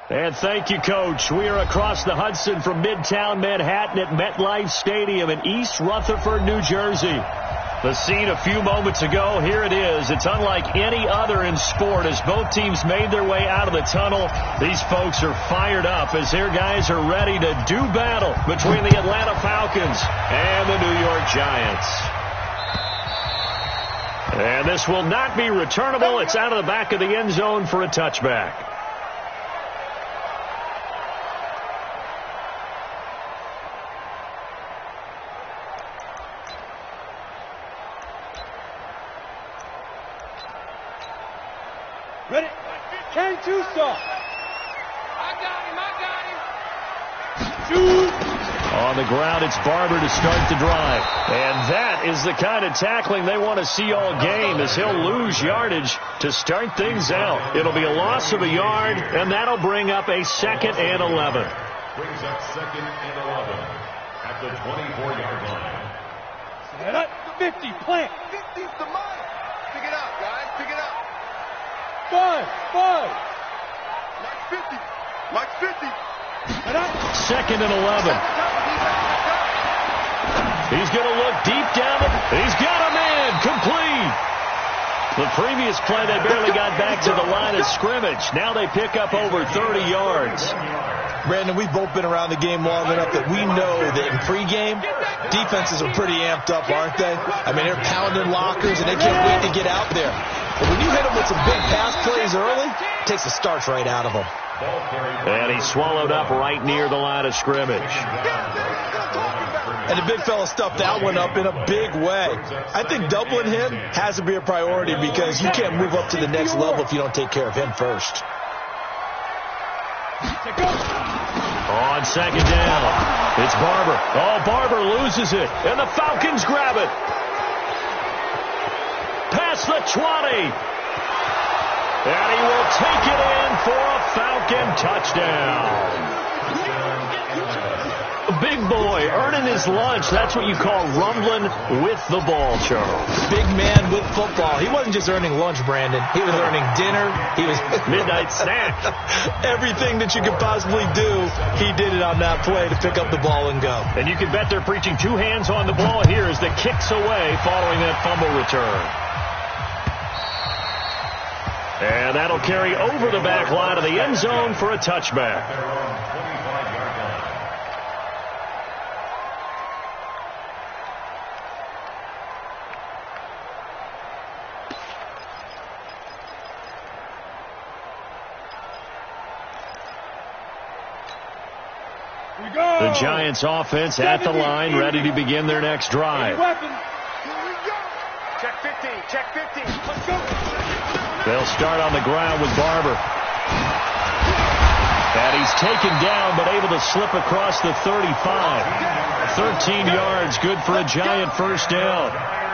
And thank you, Coach. We are across the Hudson from Midtown Manhattan at MetLife Stadium in East Rutherford, New Jersey. The scene a few moments ago, here it is. It's unlike any other in sport as both teams made their way out of the tunnel. These folks are fired up as their guys are ready to do battle between the Atlanta Falcons and the New York Giants. And this will not be returnable. It's out of the back of the end zone for a touchback. Ready? Can't you stop? I got him. Shoot! On the ground, it's Barber to start the drive. And that is the kind of tackling they want to see all game as he'll lose yardage to start things out. It'll be a loss of a yard, and that'll bring up a 2nd and 11. Brings up 2nd and 11 at the 24-yard line. Set up. 50, plant. 50's the money. Pick it up, guys. Pick it up. 5. Mike 50. Mike 50. Set up. 2nd and 11. He's going to look deep down. He's got a man. Complete. The previous play, they barely got back to the line of scrimmage. Now they pick up over 30 yards. Brandon, we've both been around the game long enough that we know that in pregame, defenses are pretty amped up, aren't they? I mean, they're pounding lockers, and they can't wait to get out there. But when you hit them with some big pass plays early, it takes the starch right out of them. And he swallowed up right near the line of scrimmage. And the big fella stuffed that one up in a big way. I think doubling him has to be a priority because you can't move up to the next level if you don't take care of him first. On 2nd down, it's Barber. Oh, Barber loses it, and the Falcons grab it. Past the 20. And he will take it in for a Falcon touchdown. Big boy earning his lunch. That's what you call rumbling with the ball, Charles. Big man with football. He wasn't just earning lunch, Brandon. He was earning dinner. He was midnight snack. Everything that you could possibly do, he did it on that play to pick up the ball and go. And you can bet they're preaching 2 hands on the ball here as the kicks away following that fumble return. And that'll carry over the back line of the end zone for a touchback. The Giants offense at the line, ready to begin their next drive. Check 50. Check 50. Let's go. They'll start on the ground with Barber. And he's taken down, but able to slip across the 35. 13 yards, good for a Giant first down.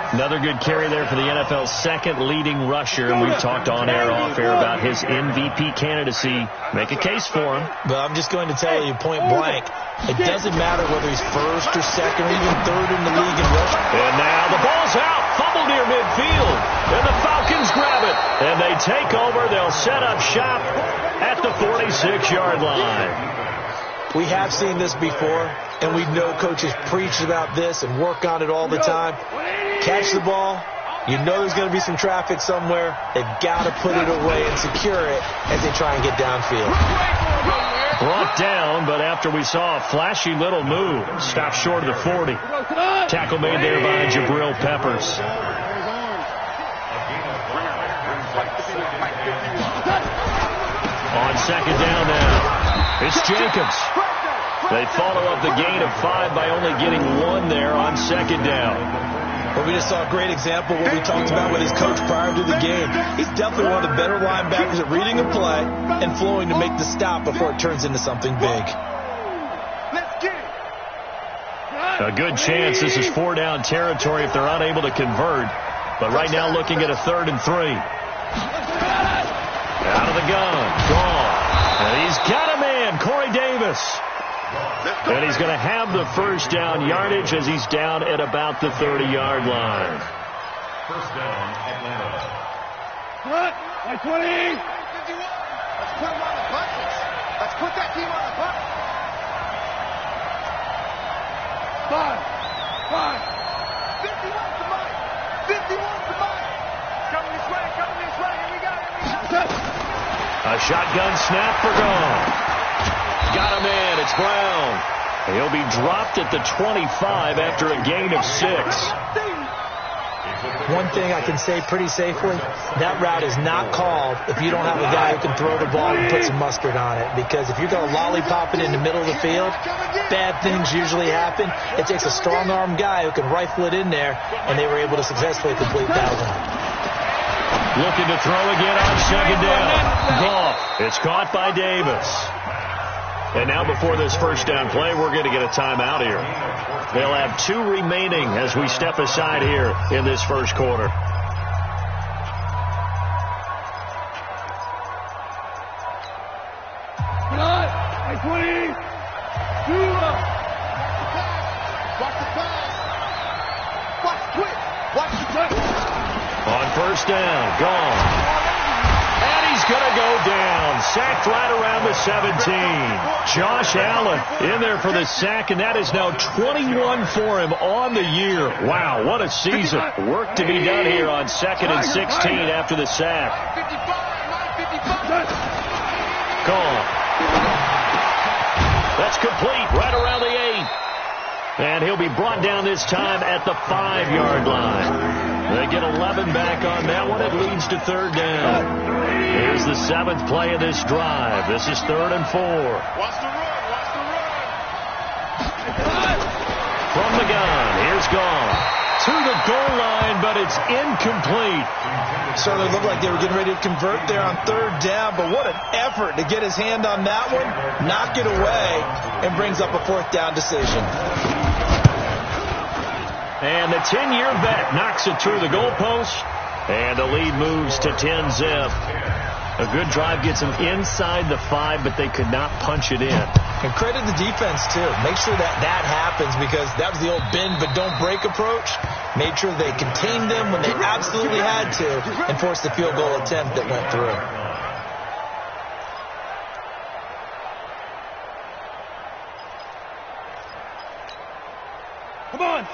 Another good carry there for the NFL's 2nd leading rusher. And we've talked on air, off air about his MVP candidacy. Make a case for him. But I'm just going to tell you point blank, it doesn't matter whether he's 1st or 2nd or even 3rd in the league in rushing. And now the ball's out. Fumble near midfield. And the Falcons grab it. And they take over. They'll set up shop at the 46-yard line. We have seen this before, and we know coaches preach about this and work on it all the time. Catch the ball. You know there's going to be some traffic somewhere. They've got to put it away and secure it as they try and get downfield. Brought down, but after we saw a flashy little move, stopped short of the 40. Tackle made there by Jabril Peppers. On 2nd down now, it's Jacobs. They follow up the gain of 5 by only getting 1 there on 2nd down. Well, we just saw a great example of what we talked about with his coach prior to the game. He's definitely one of the better linebackers at reading a play and flowing to make the stop before it turns into something big. A good chance this is 4-down territory if they're unable to convert. But right now looking at a 3rd and 3. Out of the gun. Gone. And he's got a man, Corey Davis. And he's going to have the first down yardage as he's down at about the 30-yard line. First down, Atlanta. Front, by 20. Let's put that team on the clock. 5. 51 to Mike. 51 to Mike. Coming this way. Here we go. A shotgun snap for Gone. Got him in. It's Brown. He'll be dropped at the 25 after a gain of 6. One thing I can say pretty safely, that route is not called if you don't have a guy who can throw the ball and put some mustard on it. Because if you're going to lollipop it in the middle of the field, bad things usually happen. It takes a strong-arm guy who can rifle it in there, and they were able to successfully complete that one. Looking to throw again on second down. Goff. It's caught by Davis. And now before this first down play, we're going to get a timeout here. They'll have 2 remaining as we step aside here in this first quarter. Watch the pass. Watch quick. Watch the touch. On first down, Gone. And he's going to go down. Sacked right around the 17. Josh Allen in there for the sack, and that is now 21 for him on the year. Wow, what a season. Work to be done here on 2nd and 16 after the sack. 55. Gone. That's complete right around the 8. And he'll be brought down this time at the 5-yard line. They get 11 back on that one. It leads to 3rd down. Here's the 7th play of this drive. This is 3rd and 4. Watch the run. From the gun, here's Gone. To the goal line, but it's incomplete. Certainly looked like they were getting ready to convert there on 3rd down, but what an effort to get his hand on that one, knock it away, and brings up a 4th down decision. And the 10-year vet knocks it through the goalpost, and the lead moves to 10-zip. A good drive gets them inside the 5, but they could not punch it in. And credit the defense, too. Make sure that happens, because that was the old bend but don't break approach. Made sure they contained them when they absolutely had to and forced the field goal attempt that went through.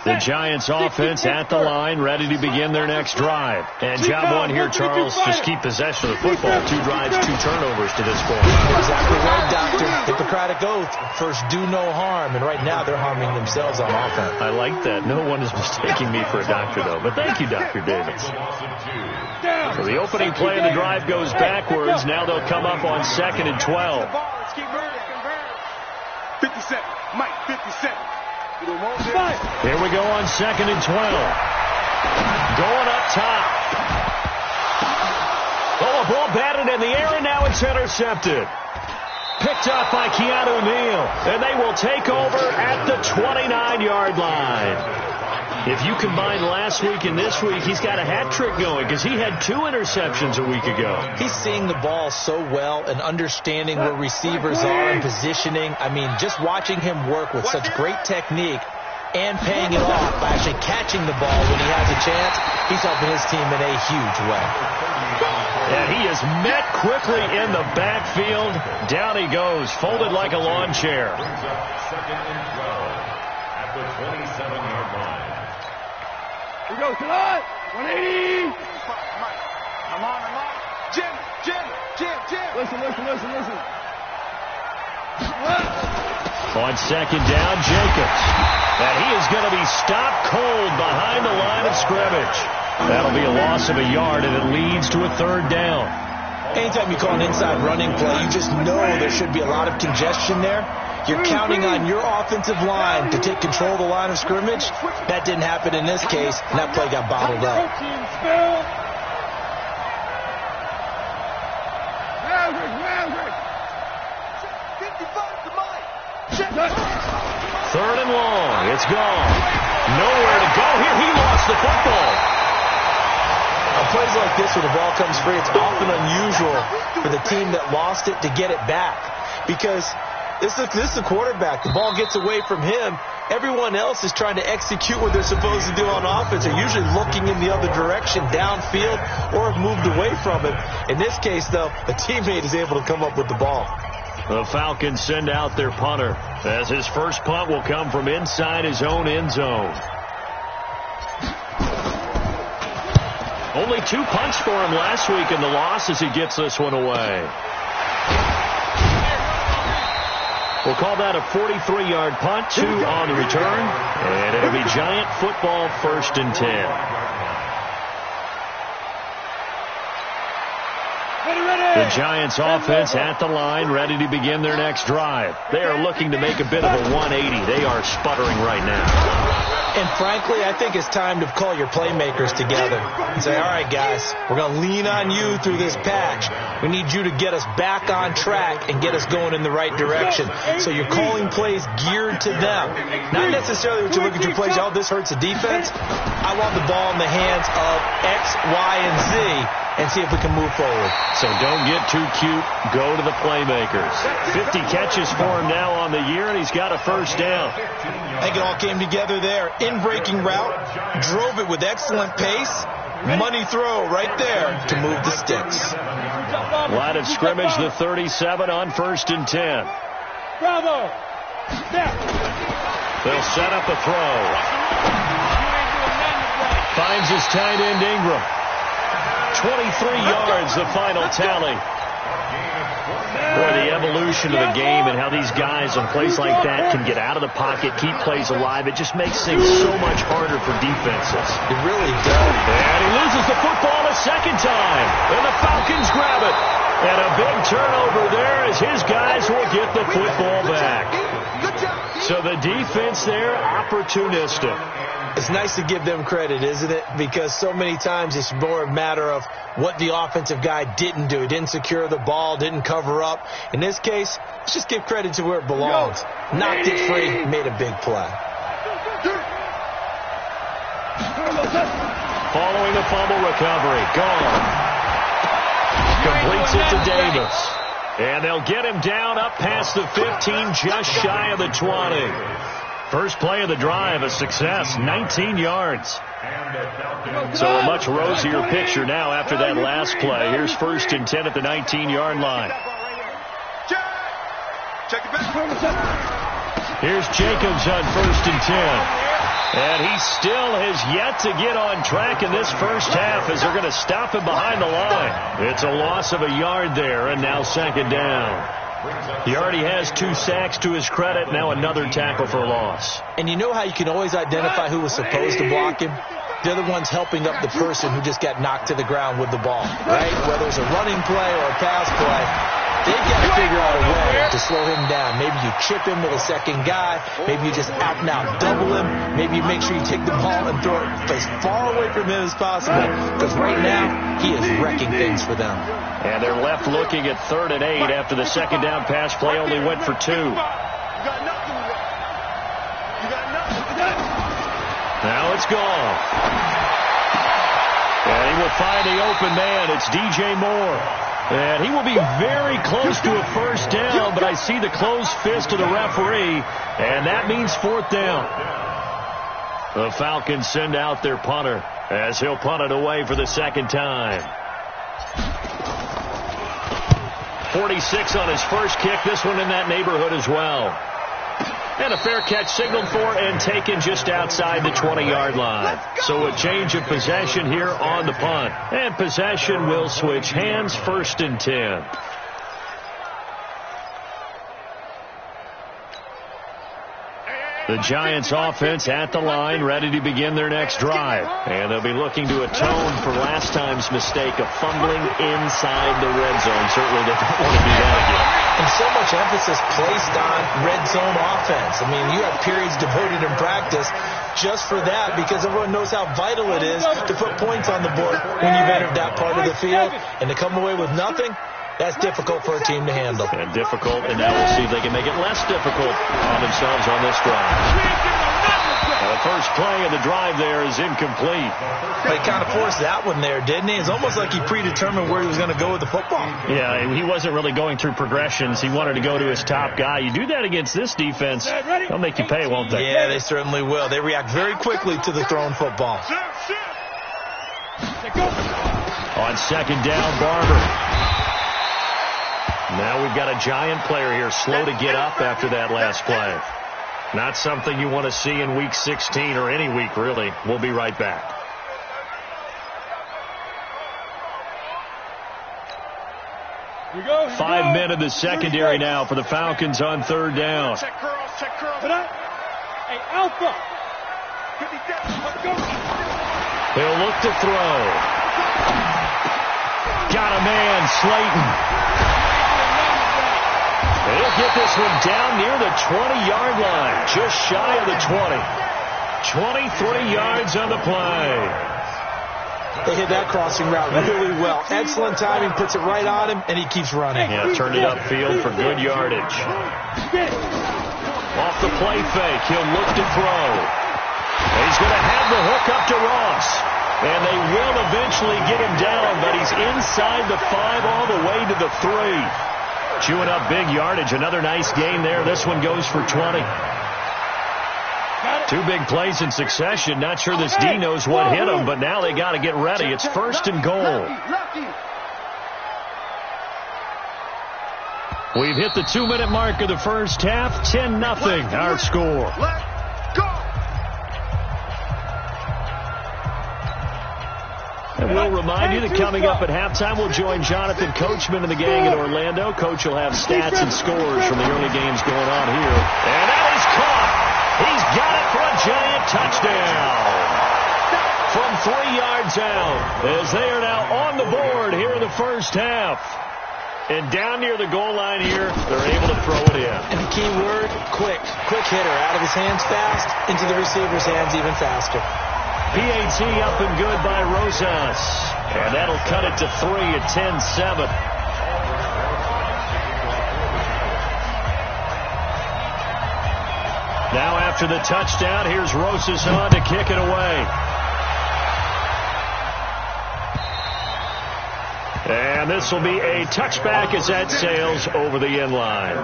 The Giants offense at the line, ready to begin their next drive. And job one here, Charles, just keep possession of the football. 2 drives, 2 turnovers to this point. Exactly right, Doctor. Hippocratic oath, first do no harm. And right now they're harming themselves on offense. I like that. No one is mistaking me for a doctor, though. But thank you, Dr. Davis. So the opening play of the drive goes backwards. Now they'll come up on 2nd and 12. 57. Mike, 57. Here we go on 2nd and 12. Going up top. Oh, a ball batted in the air, and now it's intercepted. Picked up by Keanu Neal, and they will take over at the 29-yard line. If you combine last week and this week, he's got a hat trick going because he had 2 interceptions a week ago. He's seeing the ball so well and understanding where receivers are and positioning. I mean, just watching him work with such great technique and paying it off by actually catching the ball when he has a chance, he's helping his team in a huge way. And he is met quickly in the backfield. Down he goes, folded like a lawn chair. 2nd and 12 at the 27-yard line. Here we go, tonight. 180. I'm on. Jim. Listen. On 2nd down, Jacobs. And he is going to be stopped cold behind the line of scrimmage. That'll be a loss of a yard, and it leads to a 3rd down. Anytime you call an inside running play, you just know there should be a lot of congestion there. You're counting on your offensive line to take control of the line of scrimmage. That didn't happen in this case, and that play got bottled up. 3rd and long. It's gone. Nowhere to go here. He lost the football. On plays like this, when the ball comes free, it's often unusual for the team that lost it to get it back. Because this is the quarterback. The ball gets away from him. Everyone else is trying to execute what they're supposed to do on offense. They're usually looking in the other direction, downfield, or have moved away from it. In this case, though, a teammate is able to come up with the ball. The Falcons send out their punter, as his first punt will come from inside his own end zone. Only 2 punts for him last week in the loss as he gets this one away. We'll call that a 43-yard punt, 2 on the return, and it'll be Giant football 1st and 10. The Giants offense at the line, ready to begin their next drive. They are looking to make a bit of a 180. They are sputtering right now. And frankly, I think it's time to call your playmakers together and say, all right, guys, we're going to lean on you through this patch. We need you to get us back on track and get us going in the right direction. So you're calling plays geared to them. Not necessarily what you look at your plays, oh, this hurts the defense. I want the ball in the hands of X, Y, and Z and see if we can move forward. So don't get too cute. Go to the playmakers. 50 catches for him now on the year, and he's got a first down. I think it all came together there. In-breaking route, drove it with excellent pace. Money throw right there to move the sticks. Line of scrimmage, the 37 on 1st and 10. Bravo. They'll set up a throw. Finds his tight end Ingram. 23 yards, the final tally. Boy, the evolution of the game and how these guys on plays like that can get out of the pocket, keep plays alive, it just makes things so much harder for defenses. It really does. And he loses the football a second time. And the Falcons grab it. And a big turnover there as his guys will get the football back. So the defense there, opportunistic. It's nice to give them credit, isn't it? Because so many times it's more a matter of what the offensive guy didn't do. He didn't secure the ball, didn't cover up. In this case, let's just give credit to where it belongs. Knocked it free, made a big play. Following the fumble recovery, gone. Completes it to Davis. And they'll get him down up past the 15, just shy of the 20. First play of the drive, a success, 19 yards. So a much rosier picture now after that last play. Here's 1st and 10 at the 19-yard line. Here's Jacobs on 1st and 10. And he still has yet to get on track in this first half as they're going to stop him behind the line. It's a loss of a yard there, and now 2nd down. He already has 2 sacks to his credit, now another tackle for a loss. And you know how you can always identify who was supposed to block him? They're the ones helping up the person who just got knocked to the ground with the ball, right? Whether it's a running play or a pass play, they've got to figure out a way to slow him down. Maybe you chip him with a second guy. Maybe you just out and out double him. Maybe you make sure you take the ball and throw it as far away from him as possible. Because right now, he is wrecking things for them. And they're left looking at 3rd and 8 after the 2nd down pass play only went for 2. Now it's gone. And he will find the open man. It's DJ Moore. And he will be very close to a first down, but I see the closed fist of the referee, and that means 4th down. The Falcons send out their punter as he'll punt it away for the 2nd time. 46 on his first kick, this one in that neighborhood as well. And a fair catch signaled for and taken just outside the 20-yard line. So a change of possession here on the punt. And possession will switch hands, 1st and 10. The Giants offense at the line, ready to begin their next drive. And they'll be looking to atone for last time's mistake of fumbling inside the red zone. Certainly they don't want to do that again. And so much emphasis placed on red zone offense. I mean, you have periods devoted in practice just for that because everyone knows how vital it is to put points on the board when you've entered that part of the field. And to come away with nothing, that's difficult for a team to handle. And difficult, and now we'll see if they can make it less difficult on themselves on this drive. The first play of the drive there is incomplete. But he kind of forced that one there, didn't he? It's almost like he predetermined where he was going to go with the football. Yeah, he wasn't really going through progressions. He wanted to go to his top guy. You do that against this defense, they'll make you pay, won't they? Yeah, they certainly will. They react very quickly to the thrown football. On 2nd down, Barber. Now we've got got a giant player here slow to get up after that last play. Not something you want to see in Week 16 or any week, really. We'll be right back. Here we go. 5 men in the secondary now for the Falcons on third down. Check curls, check curls. Hey, Alpha. 57, let's go. He'll look to throw. Got a man, Slayton. He'll get this one down near the 20-yard line, just shy of the 20. 23 yards on the play. They hit that crossing route really well. Excellent timing, puts it right on him, and he keeps running. Yeah, turned it upfield for good yardage. Off the play fake, he'll look to throw. He's going to have the hook up to Ross. And they will eventually get him down, but he's inside the 5 all the way to the 3. Chewing up big yardage. Another nice gain there. This one goes for 20. 2 big plays in succession. Not sure this D knows what hit him, but now they got to get ready. It's first and goal. We've hit the 2-minute mark of the first half. 10-0 our score. And we'll remind you that coming up at halftime, we'll join Jonathan Coachman and the gang in Orlando. Coach will have stats and scores from the early games going on here. And that is caught. He's got it for a giant touchdown. From 3 yards out, as they are now on the board here in the first half. And down near the goal line here, they're able to throw it in. And the key word, quick. Quick hitter. Out of his hands fast, into the receiver's hands even faster. PAT up and good by Rosas. And that'll cut it to 3 at 10-7. Now after the touchdown, here's Rosas on to kick it away. And this will be a touchback as that sails over the end line.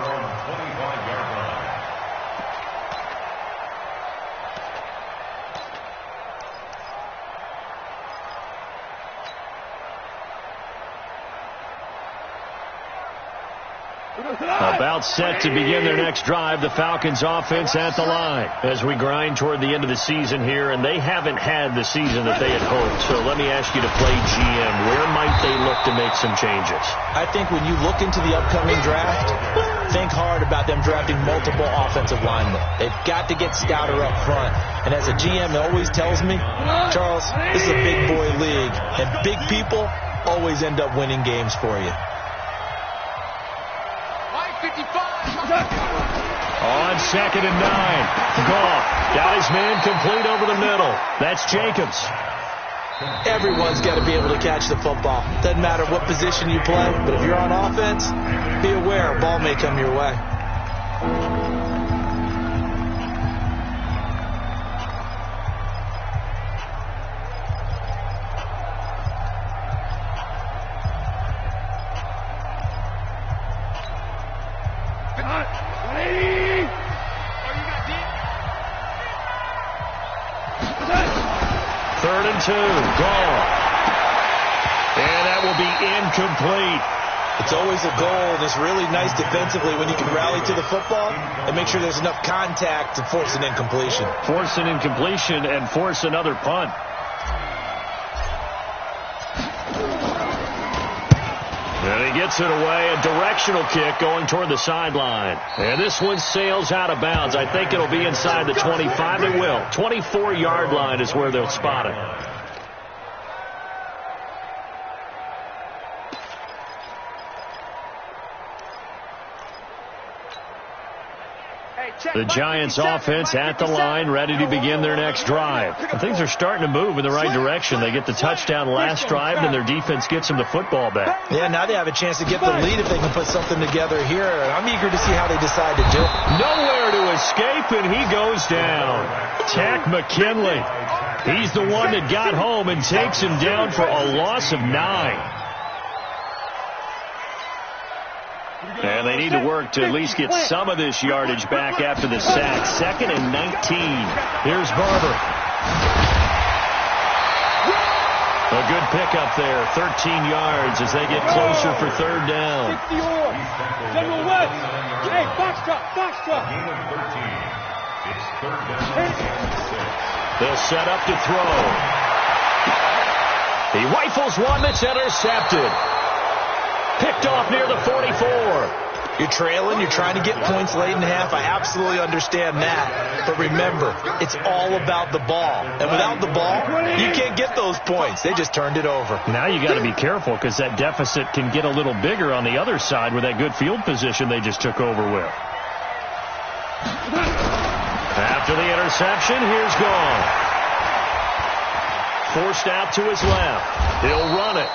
About set to begin their next drive. The Falcons offense at the line as we grind toward the end of the season here, and they haven't had the season that they had hoped. So let me ask you to play GM. Where might they look to make some changes? I think when you look into the upcoming draft, think hard about them drafting multiple offensive linemen. They've got to get Scouter up front. And as a GM always tells me, Charles, this is a big boy league, and big people always end up winning games for you. On 2nd and 9. Goff got his man complete over the middle. That's Jacobs. Everyone's got to be able to catch the football. Doesn't matter what position you play, but if you're on offense, be aware a ball may come your way. Incomplete. It's always a goal, and it's really nice defensively when you can rally to the football and make sure there's enough contact to force an incompletion. Force an incompletion and force another punt. And he gets it away. A directional kick going toward the sideline. And this one sails out of bounds. I think it'll be inside the 25. It will. 24-yard line is where they'll spot it. The Giants offense at the line, ready to begin their next drive. And things are starting to move in the right direction. They get the touchdown last drive, and their defense gets them the football back. Yeah, now they have a chance to get the lead if they can put something together here. I'm eager to see how they decide to do it. Nowhere to escape, and he goes down. Tack McKinley. He's the one that got home and takes him down for a loss of 9. And they need to work to at least get some of this yardage back after the sack. 2nd and 19. Here's Barber. A good pickup there, 13 yards as they get closer for third down. 60 on. General West. Hey, foxtrot. Gain of 13. It's third down and 6. They'll set up to throw. He rifles one that's intercepted. Picked off near the 44. You're trailing, you're trying to get points late in the half. I absolutely understand that. But remember, it's all about the ball. And without the ball, you can't get those points. They just turned it over. Now you got to be careful because that deficit can get a little bigger on the other side with that good field position they just took over with. After the interception, here's Gone. Forced out to his left. He'll run it.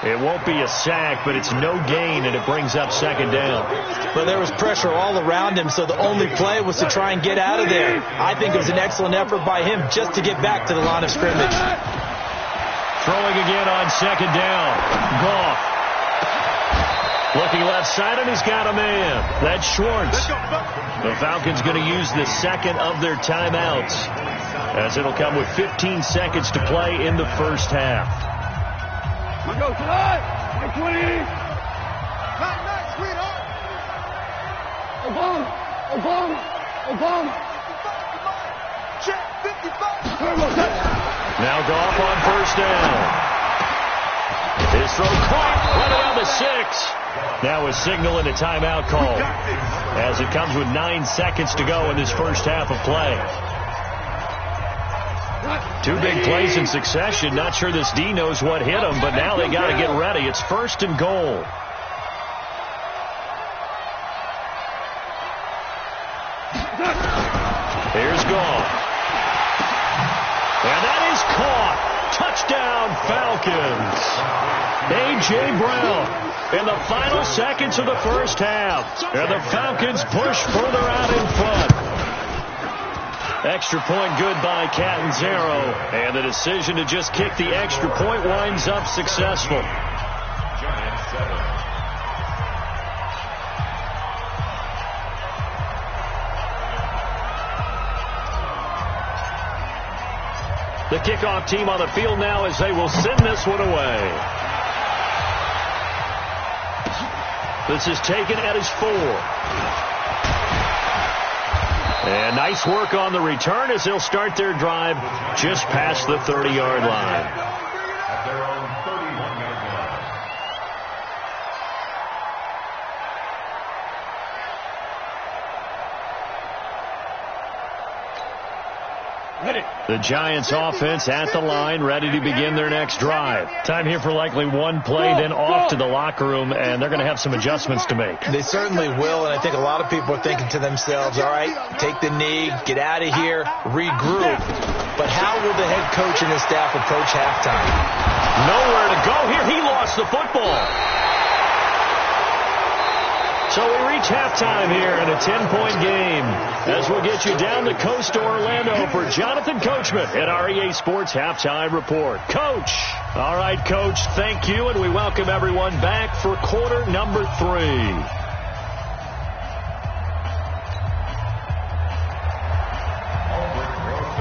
It won't be a sack, but it's no gain, and it brings up second down. But there was pressure all around him, so the only play was to try and get out of there. I think it was an excellent effort by him just to get back to the line of scrimmage. Throwing again on second down. Goff. Looking left side, and he's got a man. That's Schwartz. The Falcons going to use the second of their timeouts, as it'll come with 15 seconds to play in the first half. Let's go, tonight. 20. Night, sweetheart. Obama. Check 55. Now Goff on first down. His throw caught, running on the 6. Now a signal and a timeout call, as it comes with 9 seconds to go in this first half of play. Two big plays in succession. Not sure this D knows what hit him, but now they got to get ready. It's first and goal. Here's Goff. And that is caught. Touchdown, Falcons. A.J. Brown in the final seconds of the first half. And the Falcons push further out in front. Extra point good by Catanzaro. And the decision to just kick the extra point winds up successful. Giants 7. The kickoff team on the field now as they will send this one away. This is taken at his 4. And nice work on the return as they'll start their drive just past the 30-yard line. At their own 31-yard line. The Giants offense at the line, ready to begin their next drive. Time here for likely one play, then off to the locker room, and they're going to have some adjustments to make. They certainly will, and I think a lot of people are thinking to themselves, all right, take the knee, get out of here, regroup. But how will the head coach and his staff approach halftime? Nowhere to go here. He lost the football. So we reach halftime here in a 10-point game, as we'll get you down the coast to Orlando for Jonathan Coachman at our EA Sports Halftime Report. Coach. All right, Coach, thank you, and we welcome everyone back for quarter number 3.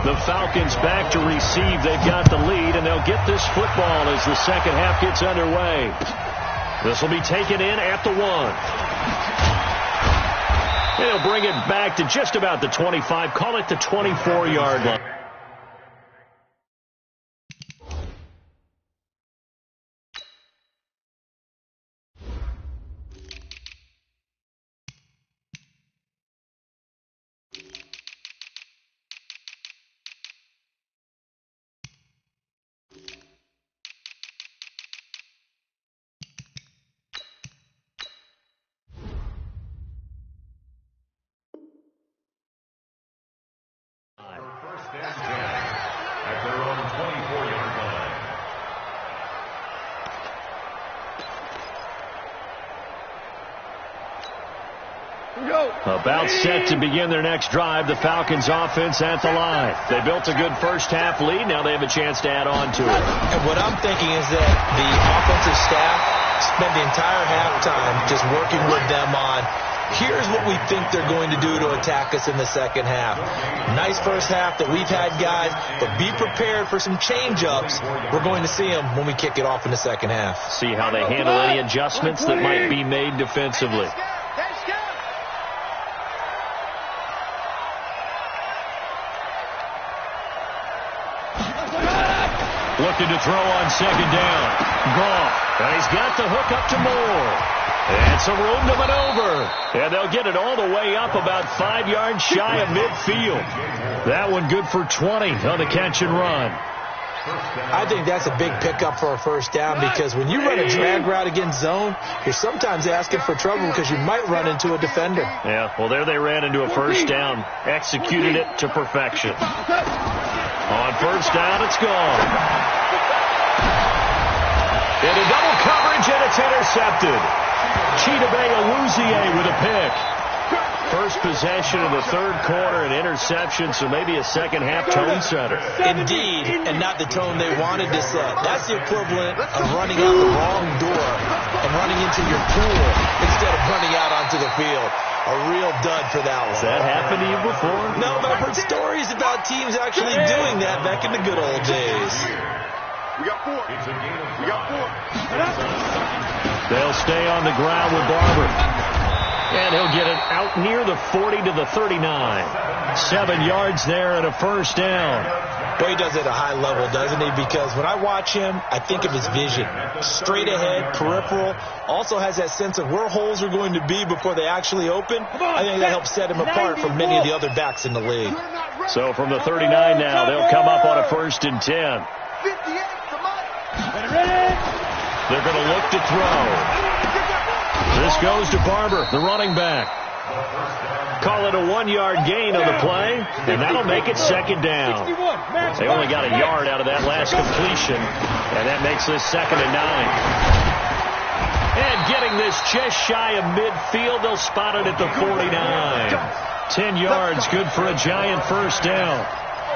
The Falcons back to receive. They've got the lead, and they'll get this football as the second half gets underway. This will be taken in at the 1. They'll bring it back to just about the 25. Call it the 24-yard line. First and 10 at their own 24-yard line. About set to begin their next drive, the Falcons offense at the line. They built a good first half lead. Now they have a chance to add on to it. And what I'm thinking is that the offensive staff spent the entire halftime just working with them on Here's what we think they're going to do to attack us in the second half. Nice first half that we've had, guys, but be prepared for some change-ups. We're going to see them when we kick it off in the second half. See how they handle any adjustments that might be made defensively. Looking to throw on second down. Goff. And he's got the hook up to Moore. And some room to maneuver. And they'll get it all the way up about 5 yards shy of midfield. That one good for 20 on the catch and run. I think that's a big pickup for a first down because when you run a drag route against zone, you're sometimes asking for trouble because you might run into a defender. Yeah, well, there they ran into a first down. Executed it to perfection. On first down, it's gone. Into double coverage, and it's intercepted. Chidobe Awuzie with a pick. First possession of the third quarter, an interception, so maybe a second-half tone setter. Indeed, and not the tone they wanted to set. That's the equivalent of running out the wrong door and running into your pool instead of running out onto the field. A real dud for that one. Has that happened to you before? No, but I've heard stories about teams actually doing that back in the good old days. We got 4. We got 4. They'll stay on the ground with Barber. And he'll get it out near the 40 to the 39. 7 yards there and a first down. Well, he does it at a high level, doesn't he? Because when I watch him, I think of his vision. Straight ahead, peripheral. Also has that sense of where holes are going to be before they actually open. I think that helps set him apart from many of the other backs in the league. So from the 39 now, they'll come up on a 1st and 10. They're going to look to throw. This goes to Barber, the running back. Call it a 1-yard gain on the play, and that'll make it second down. They only got a yard out of that last completion, and that makes this 2nd and 9. And getting this just shy of midfield, they'll spot it at the 49. 10 yards, good for a giant first down.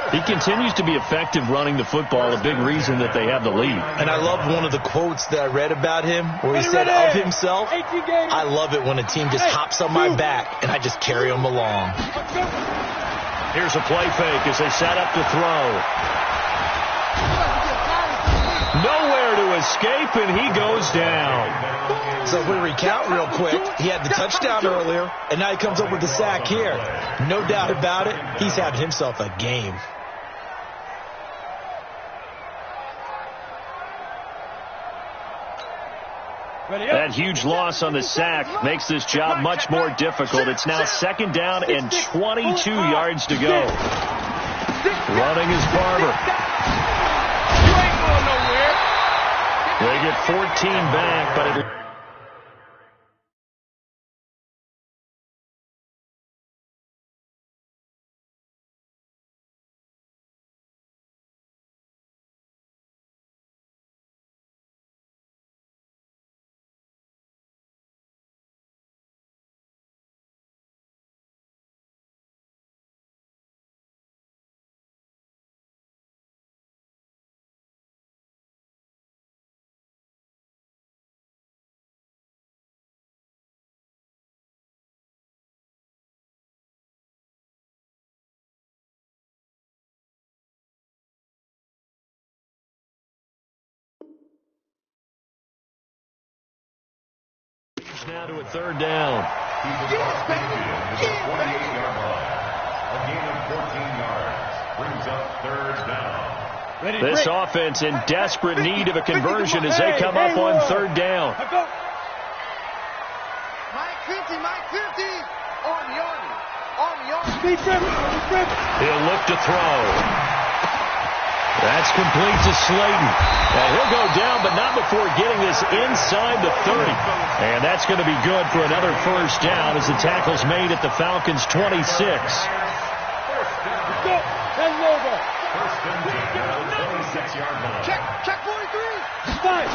He continues to be effective running the football, a big reason that they have the lead. And I love one of the quotes that I read about him where he said of himself, I love it when a team just hops on my back and I just carry them along. Here's a play fake as they set up to throw. Nowhere to escape, and he goes down. So if we recount real quick, he had the touchdown earlier, and now he comes up with the sack here. No doubt about it, he's having himself a game. That huge loss on the sack makes this job much more difficult. It's now 2nd down and 22 yards to go. Running is Barber. They get 14 back, but it... Now to a 3rd down. He's across midfield to the 48-yard line. A gain of 14 yards brings up 3rd down. This offense in desperate need of a conversion as they come up on 3rd down. Mike 50. Army. He'll look to throw. That's complete to Slayton. And he'll go down, but not before getting this inside the 30. And that's going to be good for another first down as the tackle's made at the Falcons' 26. Let's go. That's over. 1st and 10, 26-yard line. Check 43. Five.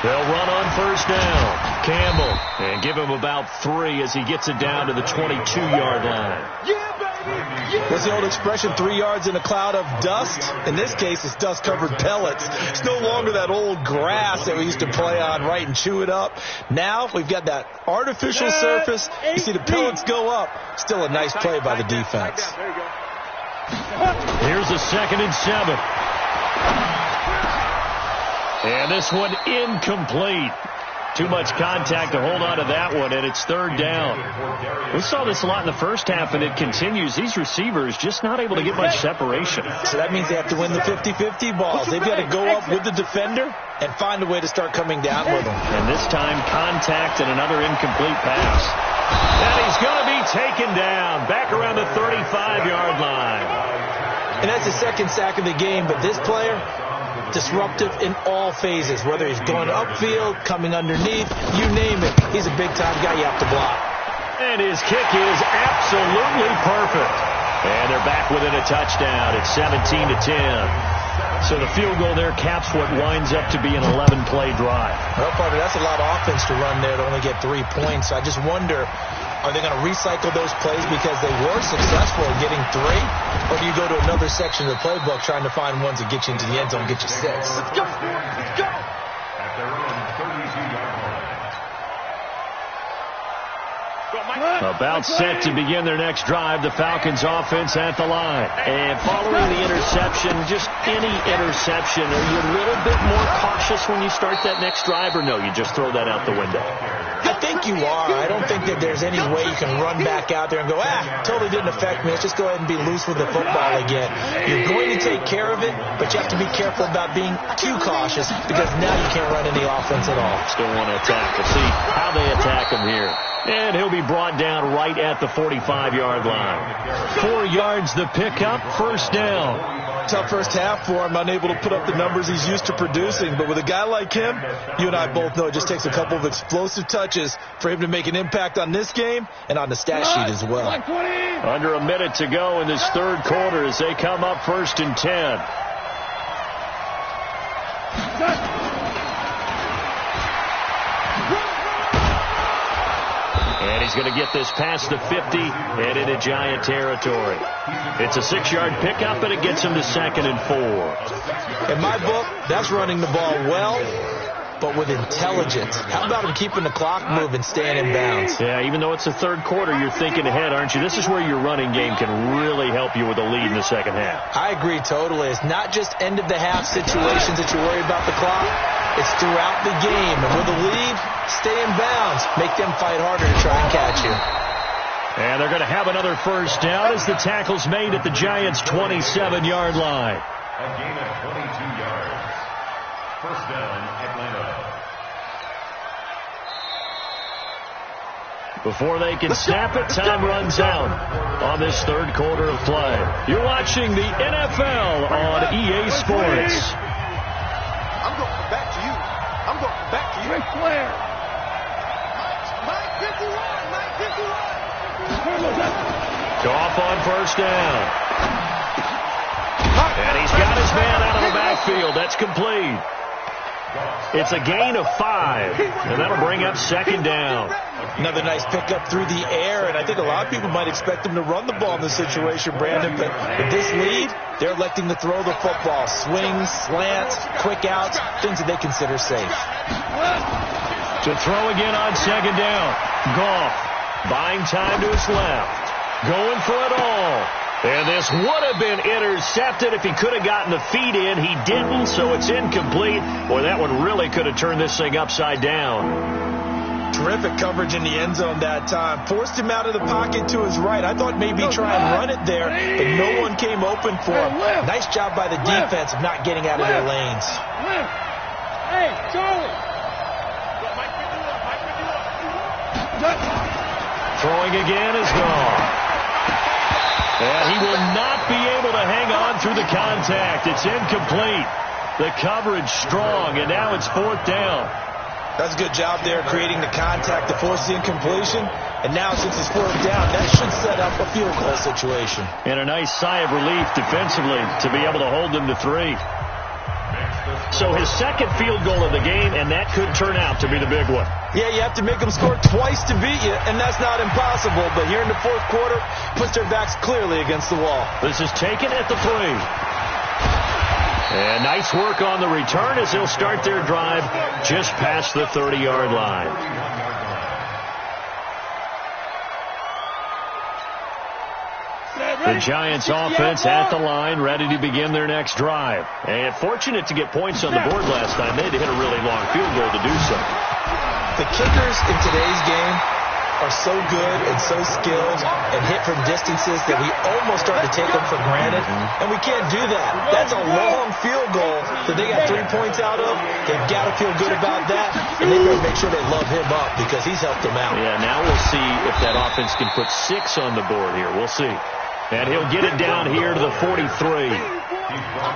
They'll run on 1st down. Campbell, and give him about 3 as he gets it down to the 22-yard line. What's the old expression, 3 yards in a cloud of dust? In this case, it's dust-covered pellets. It's no longer that old grass that we used to play on, right, and chew it up. Now we've got that artificial surface. You see the pellets go up. Still a nice play by the defense. Here's a 2nd and 7. And this one incomplete. Too much contact to hold on to that one, and it's 3rd down. We saw this a lot in the first half, and it continues. These receivers just not able to get much separation. So that means they have to win the 50-50 balls. They've got to go up with the defender and find a way to start coming down with them. And this time, contact and another incomplete pass. And he's going to be taken down back around the 35-yard line. And that's the 2nd sack of the game, but this player, disruptive in all phases, whether he's going upfield, coming underneath, you name it. He's a big-time guy you have to block. And his kick is absolutely perfect. And they're back within a touchdown. It's 17-10. So the field goal there caps what winds up to be an 11-play drive. Well, partner, that's a lot of offense to run there to only get 3 points. I just wonder, are they going to recycle those plays because they were successful in getting 3? Or do you go to another section of the playbook trying to find ones that get you into the end zone and get you 6? Let's go. Let's go. At their own 32-yard line. About set to begin their next drive, the Falcons offense at the line. And following the interception, just any interception, are you a little bit more cautious when you start that next drive, or no, you just throw that out the window? I think you are. I don't think that there's any way you can run back out there and go, totally didn't affect me. Let's just go ahead and be loose with the football again. You're going to take care of it, but you have to be careful about being too cautious because now you can't run any offense at all. Still want to attack. We'll see how they attack him here. And he'll be brought down right at the 45-yard line. 4 yards the pickup, 1st down. Tough first half for him, unable to put up the numbers he's used to producing. But with a guy like him, you and I both know it just takes a couple of explosive touches for him to make an impact on this game and on the stat sheet as well. Under a minute to go in this 3rd quarter as they come up 1st and 10. And he's going to get this past the 50 and into Giant territory. It's a 6-yard pickup, and it gets him to 2nd and 4. In my book, that's running the ball well, but with intelligence. How about him keeping the clock moving, staying in bounds? Yeah, even though it's the 3rd quarter, you're thinking ahead, aren't you? This is where your running game can really help you with a lead in the 2nd half. I agree totally. It's not just end-of-the-half situations that you worry about the clock. It's throughout the game. And with a lead, stay in bounds. Make them fight harder to try and catch you. And they're going to have another 1st down as the tackle's made at the Giants' 27-yard line. A gain of 22 yards. 1st down, Atlanta. Before they can snap it, time runs out on this 3rd quarter of play. You're watching the NFL on EA Sports. I'm going back to you. I'm going back to you. Ric Flair. Mike 51. Mike 51. Goff on 1st down. And he's got his man out of the backfield. That's complete. It's a gain of 5, and that'll bring up 2nd down. Another nice pickup through the air, and I think a lot of people might expect him to run the ball in this situation, Brandon, but with this lead, they're electing to throw the football. Swings, slants, quick outs, things that they consider safe. To throw again on 2nd down. Goff buying time to his left. Going for it all. And this would have been intercepted if he could have gotten the feet in. He didn't, so it's incomplete. Boy, that one really could have turned this thing upside down. Terrific coverage in the end zone that time. Forced him out of the pocket to his right. I thought maybe try and run it there, but no one came open for him. Nice job by the defense of not getting out of their lanes. Hey, Charlie. Throwing again is gone. And he will not be able to hang on through the contact. It's incomplete. The coverage strong, and now it's 4th down. That's a good job there creating the contact to force the incompletion. And now since it's 4th down, that should set up a field goal situation. And a nice sigh of relief defensively to be able to hold them to 3. Next, the So his second field goal of the game, and that could turn out to be the big one. Yeah, you have to make them score twice to beat you, and that's not impossible. But here in the fourth quarter, puts their backs clearly against the wall. This is taken at the 3. And nice work on the return as they'll start their drive just past the 30-yard line. The Giants offense at the line, ready to begin their next drive. And fortunate to get points on the board last time. They had to hit a really long field goal to do so. The kickers in today's game are so good and so skilled and hit from distances that we almost start to take them for granted, and we can't do that. That's a long field goal that they got 3 points out of. They've got to feel good about that, and they better make sure they love him up because he's helped them out. Yeah, now we'll see if that offense can put 6 on the board here. We'll see. And he'll get it down here to the 43.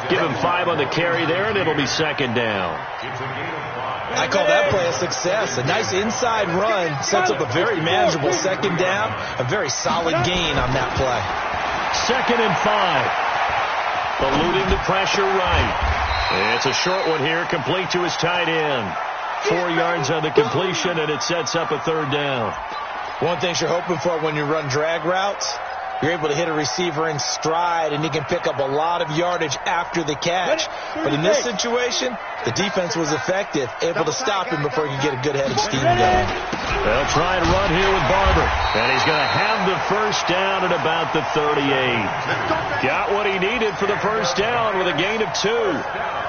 Give him 5 on the carry there, and it'll be second down. I call that play a success. A nice inside run sets up a very manageable second down. A very solid gain on that play. 2nd and 5. Eluding the pressure right. It's a short one here, complete to his tight end. 4 yards on the completion, and it sets up a 3rd down. One thing you're hoping for when you run drag routes, you're able to hit a receiver in stride, and he can pick up a lot of yardage after the catch. But in this situation, the defense was effective, able to stop him before he could get a good-headed scheme going. They'll try and run here with Barber. And he's going to have the first down at about the 38. Got what he needed for the first down with a gain of 2.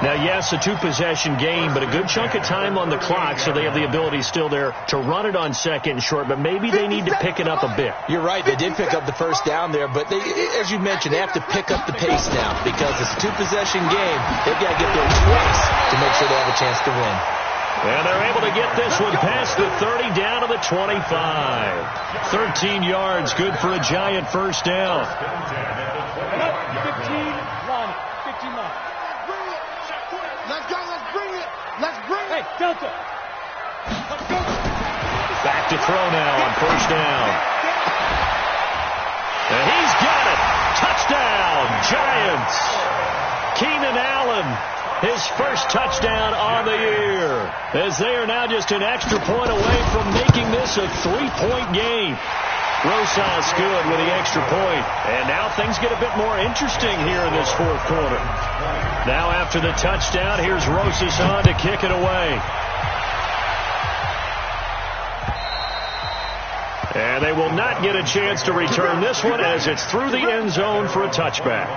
Now, yes, a 2-possession game, but a good chunk of time on the clock, so they have the ability still there to run it on 2nd and short, but maybe they need to pick it up a bit. You're right. They did pick up the first down there, but they, as you mentioned, they have to pick up the pace now because it's a 2-possession game. They've got to get there twice to make sure they have a chance to win. And they're able to get this one past the 30 down to the 25. 13 yards, good for a Giant first down. 15-line. Let's go, let's bring it. Let's bring it. Hey, Delta. Let's go. Back to throw now on first down. And he's got it. Touchdown, Giants. Keenan Allen, his first touchdown on the year, as they are now just an extra point away from making this a 3-point game. Rosas good with the extra point. And now things get a bit more interesting here in this fourth quarter. Now after the touchdown, here's Rosas on to kick it away. And they will not get a chance to return this one as it's through the end zone for a touchback.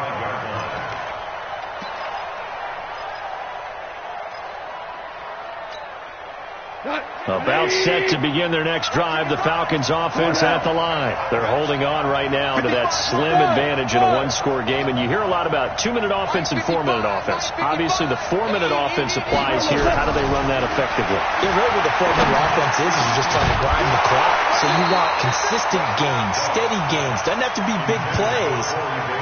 About set to begin their next drive, the Falcons offense at the line. They're holding on right now to that slim advantage in a 1-score game, and you hear a lot about 2-minute offense and 4-minute offense. Obviously, the 4-minute offense applies here. How do they run that effectively? Yeah, really what the 4-minute offense is you're just trying to grind the clock. So you want consistent gains, steady gains. Doesn't have to be big plays,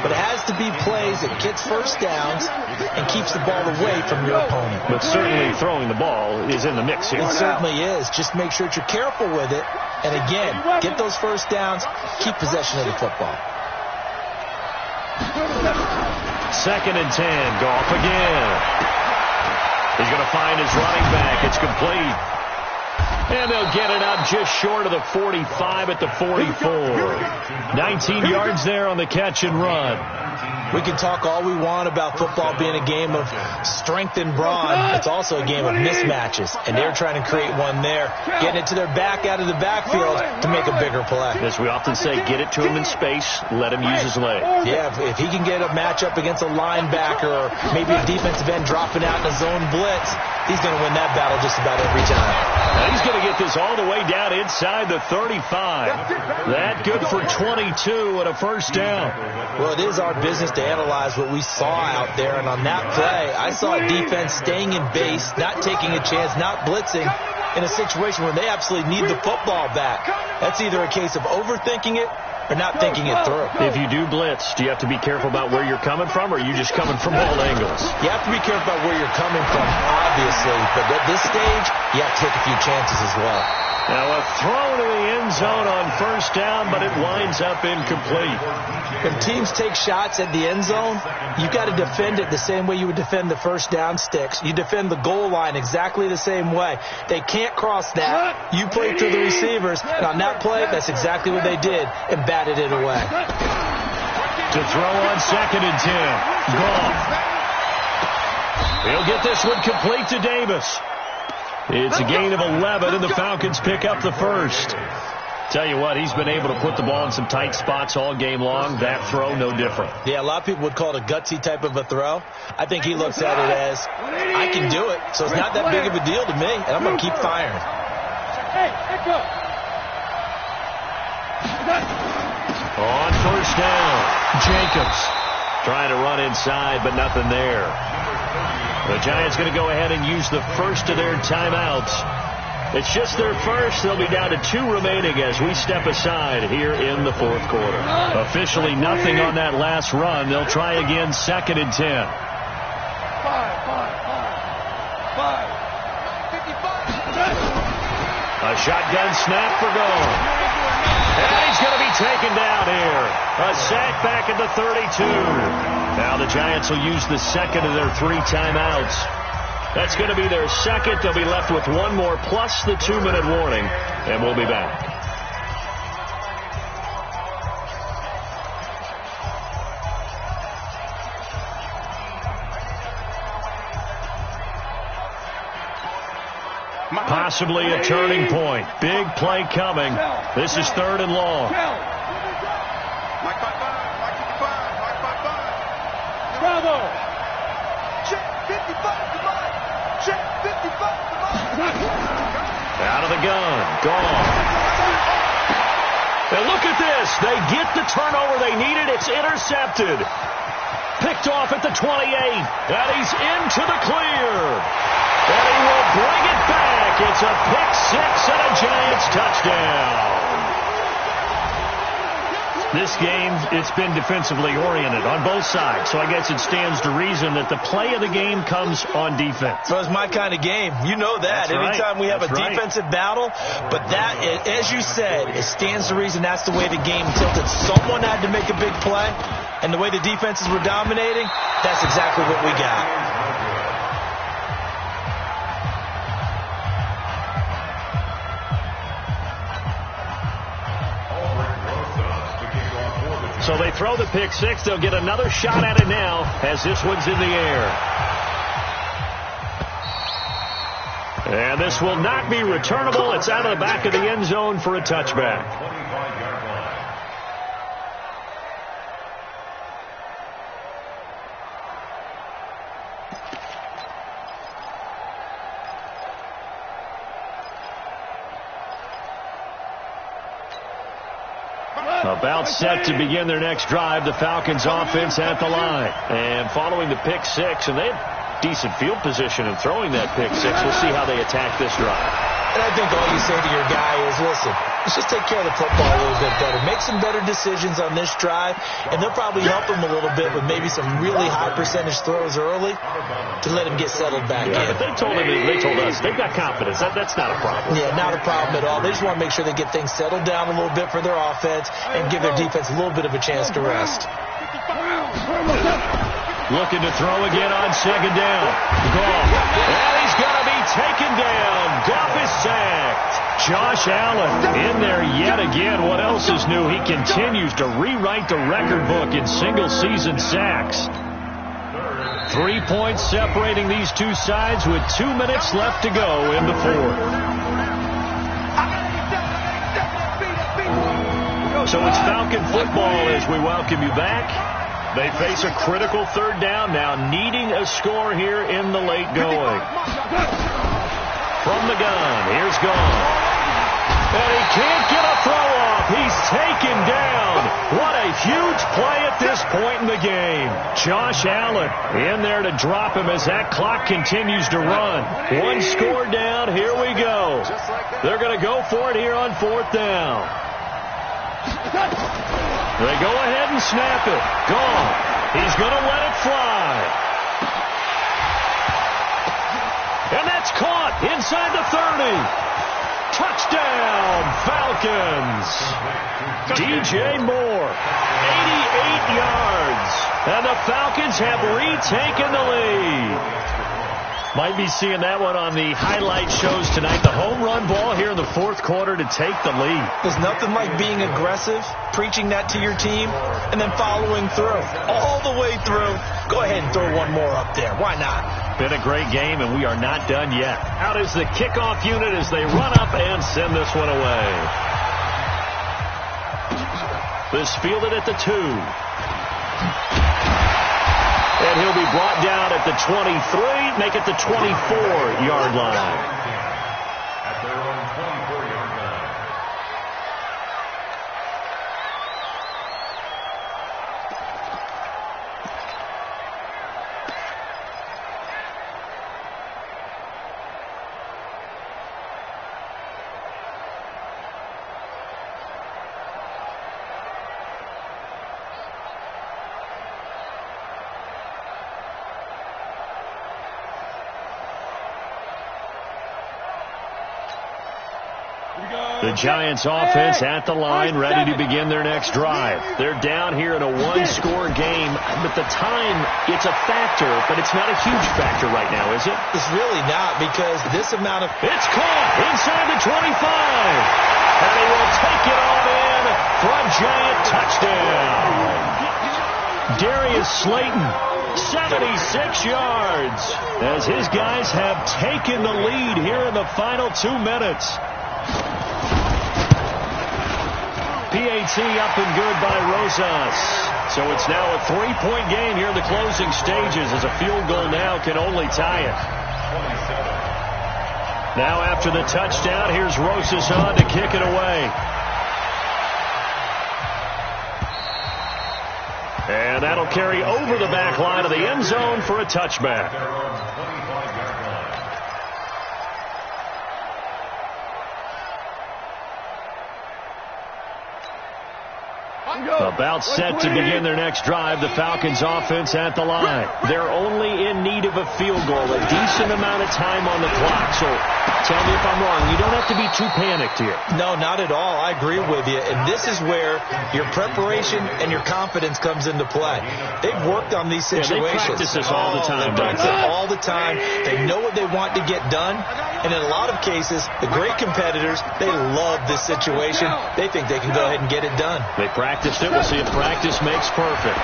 but it has to be plays that gets first downs and keeps the ball away from your opponent. But certainly throwing the ball is in the mix here. It certainly is. Just make sure that you're careful with it. And again, get those first downs, keep possession of the football. 2nd and 10, Goff again. He's going to find his running back. It's complete. And they'll get it up just short of the 45 at the 44. 19 yards there on the catch and run. We can talk all we want about football being a game of strength and brawn. It's also a game of mismatches, and they're trying to create one there, getting it to their back out of the backfield to make a bigger play. As we often say, get it to him in space, let him use his leg. Yeah, if he can get a matchup against a linebacker or maybe a defensive end dropping out in a zone blitz, he's going to win that battle just about every time. Now he's going to get this all the way down inside the 35. That good for 22 and a first down. Well, it is our business to analyze what we saw out there, and on that play, I saw a defense staying in base, not taking a chance, not blitzing in a situation where they absolutely need the football back. That's either a case of overthinking it or not thinking it through. If you do blitz, do you have to be careful about where you're coming from, or are you just coming from all angles? You have to be careful about where you're coming from, obviously, but at this stage, you have to take a few chances as well. Now a throw to the end zone on first down, but it winds up incomplete. When teams take shots at the end zone, you got to defend it the same way you would defend the first down sticks. You defend the goal line exactly the same way. They can't cross that. You play through the receivers, and on that play, that's exactly what they did and batted it away. To throw on 2nd and 10. Gone. He'll get this one complete to Davis. It's a gain of 11, and the Falcons pick up the first. Tell you what, he's been able to put the ball in some tight spots all game long. That throw, no different. Yeah, a lot of people would call it a gutsy type of a throw. I think he looks at it as, I can do it, so it's not that big of a deal to me, and I'm going to keep firing. Hey, echo. On first down, Jacobs trying to run inside, but nothing there. The Giants going to go ahead and use the first of their timeouts. It's just their first. They'll be down to 2 remaining as we step aside here in the fourth quarter. Officially nothing on that last run. They'll try again 2nd and 10. 5. A shotgun snap for goal. And he's going to be taken down here. A sack back at the 32. Now the Giants will use the second of their 3 timeouts. That's going to be their second. They'll be left with 1 more plus the 2-minute warning. And we'll be back. Possibly a turning point. Big play coming. This is 3rd and long. Mike 5-5. Bravo. Check 55 to Mike. Check 55 to Mike. Out of the gun. Gone. And look at this. They get the turnover they needed. It's intercepted. Picked off at the 28. And he's into the clear. And he will bring it back. It's a pick 6 and a Giants touchdown. This game, it's been defensively oriented on both sides, so I guess it stands to reason that the play of the game comes on defense. So it's my kind of game. You know that. Anytime we have a defensive battle, but that, as you said, it stands to reason that's the way the game tilted. Someone had to make a big play, and the way the defenses were dominating, that's exactly what we got. So they throw the pick 6. They'll get another shot at it now as this one's in the air. And this will not be returnable. It's out of the back of the end zone for a touchback. About set to begin their next drive. The Falcons offense at the line. And following the pick 6, and they have decent field position in throwing that pick 6. We'll see how they attack this drive. And I think all you say to your guy is, listen, let's just take care of the football a little bit better. Make some better decisions on this drive, and they'll probably help him a little bit with maybe some really high percentage throws early to let him get settled back in. But they told us they've got confidence. That's not a problem. Yeah, not a problem at all. They just want to make sure they get things settled down a little bit for their offense and give their defense a little bit of a chance to rest. Looking to throw again on 2nd down. Gone. And he's going to be taken down. Goff is sacked. Josh Allen in there yet again. What else is new? He continues to rewrite the record book in single-season sacks. 3 points separating these two sides with 2 minutes left to go in the fourth. So it's Falcon football as we welcome you back. They face a critical 3rd down now, needing a score here in the late going. From the gun, here's Gone. And he can't get a throw off. He's taken down. What a huge play at this point in the game. Josh Allen in there to drop him as that clock continues to run. 1 score down. Here we go. They're going to go for it here on 4th down. They go ahead and snap it. Gone. He's going to let it fly. And that's caught inside the 30. Touchdown, Falcons! DJ Moore, 88 yards. And the Falcons have retaken the lead. Might be seeing that one on the highlight shows tonight. The home run ball here in the fourth quarter to take the lead. There's nothing like being aggressive, preaching that to your team, and then following through. All the way through. Go ahead and throw one more up there. Why not? Been a great game, and we are not done yet. Out is the kickoff unit as they run up and send this one away. This fielded at the 2. And he'll be brought down at the 23, make it the 24-yard line. At their own 24-yard line. The Giants offense at the line, ready to begin their next drive. They're down here in a one-score game, but the time, it's a factor, but it's not a huge factor right now, is it? It's really not, because this amount of... It's caught inside the 25. And he will take it on in for a Giant touchdown. Darius Slayton, 76 yards, as his guys have taken the lead here in the final 2 minutes. PAT up and good by Rosas. So it's now a 3-point game here in the closing stages, as a field goal now can only tie it. Now after the touchdown, here's Rosas on to kick it away. And that'll carry over the back line of the end zone for a touchback. About set to begin their next drive, the Falcons offense at the line. They're only in need of a field goal, a decent amount of time on the clock. So tell me if I'm wrong. You don't have to be too panicked here. No, not at all. I agree with you. And this is where your preparation and your confidence comes into play. They've worked on these situations. They practice this all the time. They practice it all the time. They know what they want to get done. And in a lot of cases, the great competitors, they love this situation. They think they can go ahead and get it done. They practiced it. We'll see if practice makes perfect.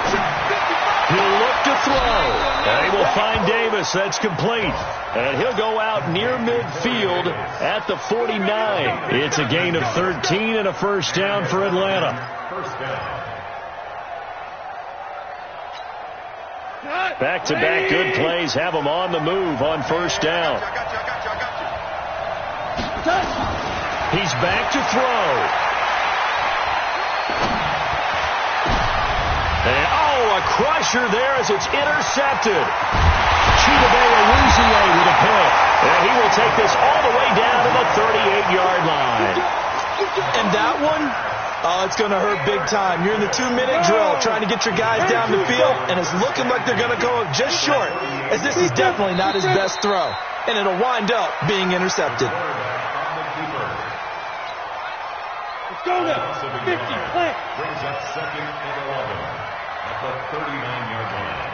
He'll look to throw. And he will find Davis. That's complete. And he'll go out near midfield at the 49. It's a gain of 13 and a first down for Atlanta. Back-to-back good plays have them on the move on first down. He's back to throw. And, a crusher there as it's intercepted. Chidobe Awuzie with a pick. And he will take this all the way down to the 38-yard line. And that one, it's going to hurt big time. You're in the 2-minute drill trying to get your guys down the field, and it's looking like they're going to go just short, as this is definitely not his best throw. And it'll wind up being intercepted. Let's go now. 50, plant. Brings up 2nd and 11 at the 39-yard line.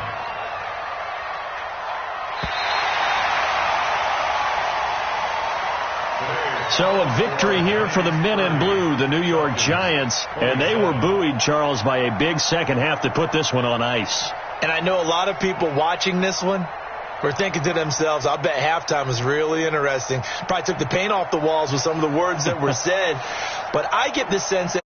So a victory here for the men in blue, the New York Giants, and they were buoyed, Charles, by a big second half to put this one on ice. And I know a lot of people watching this one were thinking to themselves, I bet halftime was really interesting. Probably took the paint off the walls with some of the words that were said. But I get the sense that